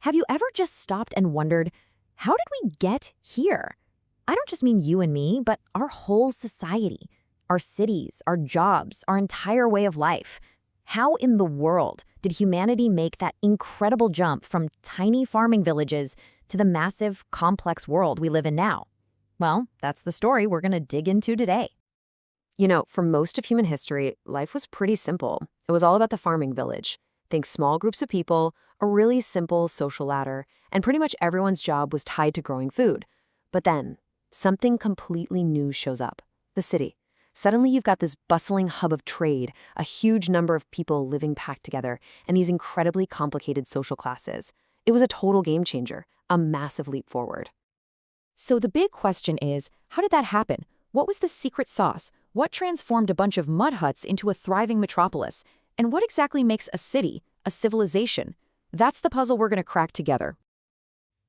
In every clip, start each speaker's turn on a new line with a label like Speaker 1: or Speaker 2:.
Speaker 1: Have you ever just stopped and wondered, how did we get here? I don't just mean you and me, but our whole society, our cities, our jobs, our entire way of life. How in the world did humanity make that incredible jump from tiny farming villages to the massive, complex world we live in now? Well, that's the story we're going to dig into today.
Speaker 2: You know, for most of human history, life was pretty simple. It was all about the farming village. Think small groups of people, a really simple social ladder, and pretty much everyone's job was tied to growing food. But then, something completely new shows up. The city. Suddenly you've got this bustling hub of trade, a huge number of people living packed together, and these incredibly complicated social classes. It was a total game changer, a massive leap forward.
Speaker 1: So the big question is, how did that happen? What was the secret sauce? What transformed a bunch of mud huts into a thriving metropolis? And what exactly makes a city, a civilization? That's the puzzle we're going to crack together.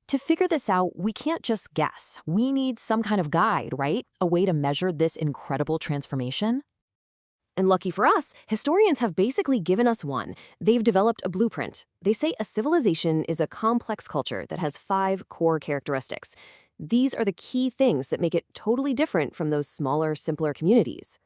Speaker 1: To figure this out, we can't just guess. We need some kind of guide, right? A way to measure this incredible transformation.
Speaker 2: And lucky for us, historians have basically given us one. They've developed a blueprint. They say a civilization is a complex culture that has 5 core characteristics. These are the key things that make it totally different from those smaller, simpler communities.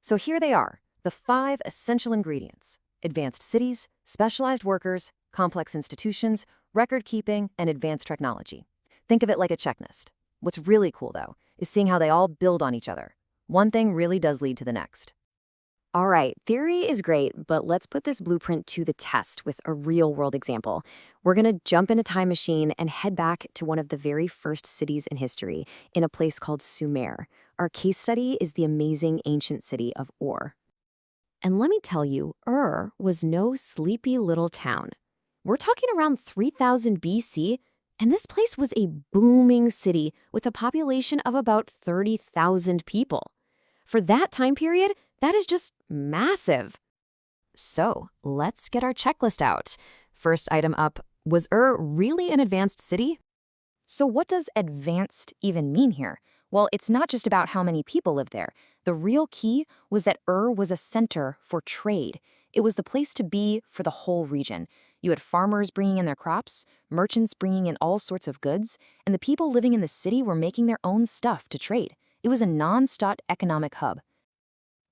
Speaker 2: So here they are, the 5 essential ingredients: advanced cities, specialized workers, complex institutions, record-keeping, and advanced technology. Think of it like a checklist. What's really cool, though, is seeing how they all build on each other. One thing really does lead to the next. All right, theory is great, but let's put this blueprint to the test with a real-world example. We're going to jump in a time machine and head back to one of the very first cities in history, in a place called Sumer. Our case study is the amazing ancient city of Ur. And let me tell you, Ur was no sleepy little town. We're talking around 3000 BC, and this place was a booming city with a population of about 30,000 people. For that time period, that is just massive. So let's get our checklist out. First item up, was Ur really an advanced city? So what does advanced even mean here? Well, it's not just about how many people live there. The real key was that Ur was a center for trade. It was the place to be for the whole region. You had farmers bringing in their crops, merchants bringing in all sorts of goods, and the people living in the city were making their own stuff to trade. It was a non-stop economic hub.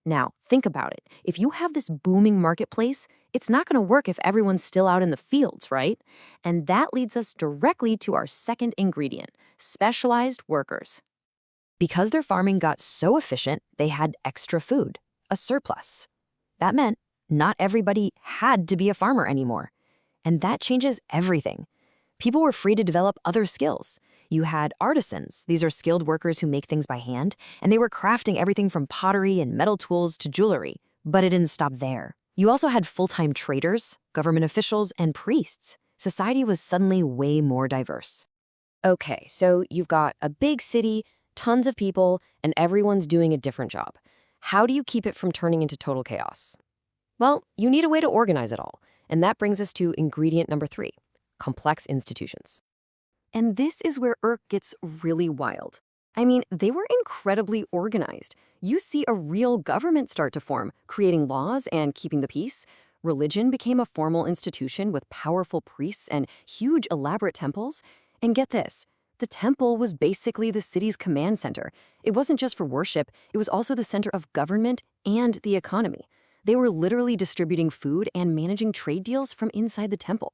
Speaker 2: Now, think about it. If you have this booming marketplace, it's not going to work if everyone's still out in the fields, right? And that leads us directly to our second ingredient, specialized workers. Because their farming got so efficient, they had extra food, a surplus. That meant not everybody had to be a farmer anymore. And that changes everything. People were free to develop other skills. You had artisans. These are skilled workers who make things by hand, and they were crafting everything from pottery and metal tools to jewelry. But it didn't stop there. You also had full-time traders, government officials, and priests. Society was suddenly way more diverse. Okay, so you've got a big city, tons of people, and everyone's doing a different job. How do you keep it from turning into total chaos? Well, you need a way to organize it all. And that brings us to ingredient number 3, complex institutions. And this is where Ur gets really wild. I mean, they were incredibly organized. You see a real government start to form, creating laws and keeping the peace. Religion became a formal institution with powerful priests and huge elaborate temples. And get this, the temple was basically the city's command center. It wasn't just for worship, it was also the center of government and the economy. They were literally distributing food and managing trade deals from inside the temple.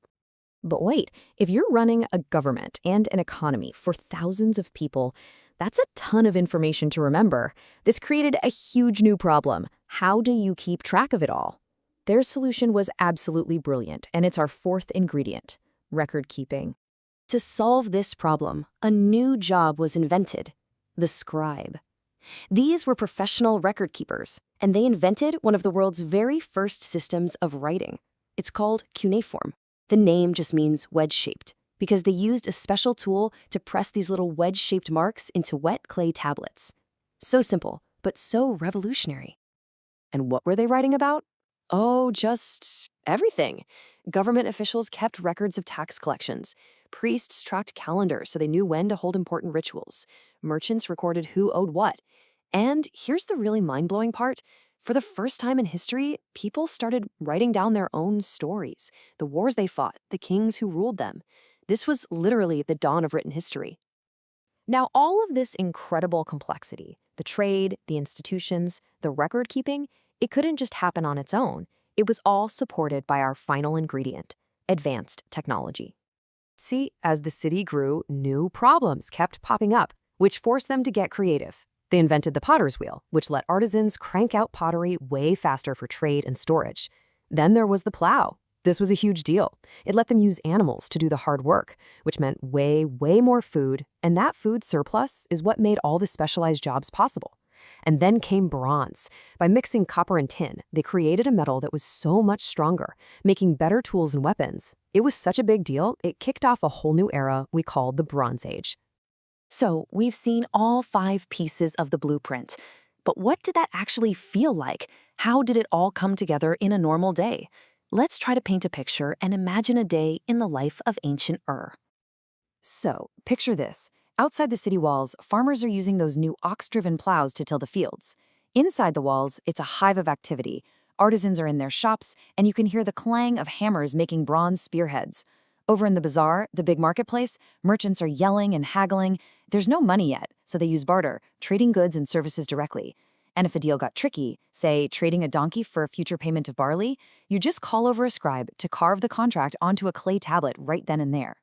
Speaker 2: But wait, if you're running a government and an economy for thousands of people, that's a ton of information to remember. This created a huge new problem. How do you keep track of it all? Their solution was absolutely brilliant, and it's our 4th ingredient, record keeping. To solve this problem, a new job was invented, the scribe. These were professional record keepers, and they invented one of the world's very first systems of writing. It's called cuneiform. The name just means wedge-shaped, because they used a special tool to press these little wedge-shaped marks into wet clay tablets. So simple, but so revolutionary. And what were they writing about? Oh, just everything. Government officials kept records of tax collections. Priests tracked calendars so they knew when to hold important rituals. Merchants recorded who owed what. And here's the really mind-blowing part. For the first time in history, people started writing down their own stories, the wars they fought, the kings who ruled them. This was literally the dawn of written history.
Speaker 1: Now, all of this incredible complexity, the trade, the institutions, the record keeping, it couldn't just happen on its own. It was all supported by our final ingredient, advanced technology. See, as the city grew, new problems kept popping up, which forced them to get creative. They invented the potter's wheel, which let artisans crank out pottery way faster for trade and storage. Then there was the plow. This was a huge deal. It let them use animals to do the hard work, which meant way more food, and that food surplus is what made all the specialized jobs possible. And then came bronze. By mixing copper and tin, they created a metal that was so much stronger, making better tools and weapons. It was such a big deal, it kicked off a whole new era we called the Bronze Age.
Speaker 3: So, we've seen all 5 pieces of the blueprint. But what did that actually feel like? How did it all come together in a normal day? Let's try to paint a picture and imagine a day in the life of ancient Ur.
Speaker 2: So, picture this. Outside the city walls, farmers are using those new ox-driven plows to till the fields. Inside the walls, it's a hive of activity. Artisans are in their shops, and you can hear the clang of hammers making bronze spearheads. Over in the bazaar, the big marketplace, merchants are yelling and haggling. There's no money yet, so they use barter, trading goods and services directly. And if a deal got tricky, say trading a donkey for a future payment of barley, you just call over a scribe to carve the contract onto a clay tablet right then and there.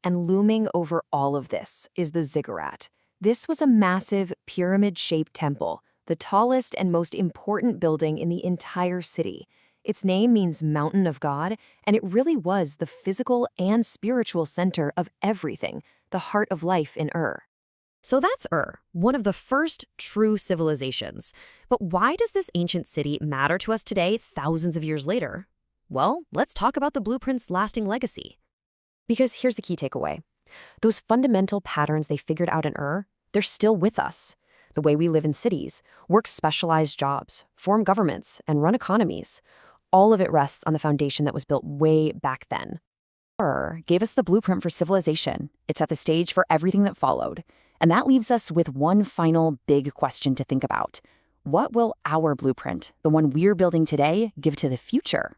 Speaker 2: And looming over all of this is the ziggurat. This was a massive, pyramid-shaped temple, the tallest and most important building in the entire city. Its name means Mountain of God, and it really was the physical and spiritual center of everything, the heart of life in Ur.
Speaker 1: So that's Ur, one of the first true civilizations. But why does this ancient city matter to us today, thousands of years later? Well, let's talk about the blueprint's lasting legacy.
Speaker 2: Because here's the key takeaway. Those fundamental patterns they figured out in Ur, they're still with us. The way we live in cities, work specialized jobs, form governments, and run economies. All of it rests on the foundation that was built way back then. Ur gave us the blueprint for civilization. It set the stage for everything that followed. And that leaves us with one final big question to think about. What will our blueprint, the one we're building today, give to the future?